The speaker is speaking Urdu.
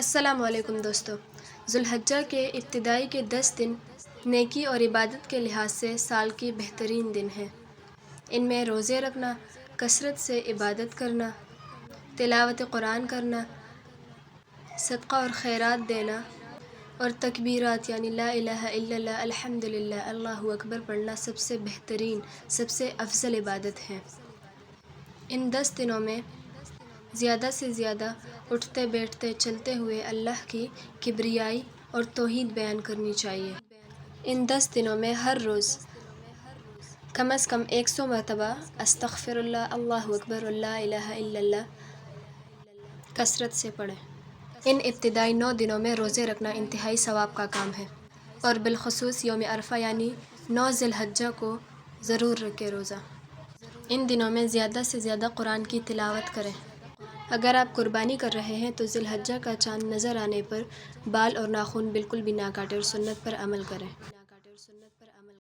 السلام علیکم دوستو، ذوالحجہ کے ابتدائی کے 10 دن نیکی اور عبادت کے لحاظ سے سال کی بہترین دن ہیں۔ ان میں روزے رکھنا، کثرت سے عبادت کرنا، تلاوت قرآن کرنا، صدقہ اور خیرات دینا اور تکبیرات یعنی لا الہ الا اللہ، الحمدللہ، اللہ اکبر پڑھنا سب سے بہترین، سب سے افضل عبادت ہے۔ ان 10 دنوں میں زیادہ سے زیادہ اٹھتے بیٹھتے چلتے ہوئے اللہ کی کبریائی اور توحید بیان کرنی چاہیے۔ ان 10 دنوں میں ہر روز کم از کم 100 مرتبہ استغفر اللہ، اللہ اکبر، لا الہ الا اللہ کثرت سے پڑھیں۔ ان ابتدائی 9 دنوں میں روزے رکھنا انتہائی ثواب کا کام ہے، اور بالخصوص یوم عرفہ یعنی 9 ذی الحجہ کو ضرور رکھیں روزہ۔ ان دنوں میں زیادہ سے زیادہ قرآن کی تلاوت کریں۔ اگر آپ قربانی کر رہے ہیں تو ذی الحجہ کا چاند نظر آنے پر بال اور ناخن بالکل بھی نہ کاٹیں اور سنت پر عمل کریں۔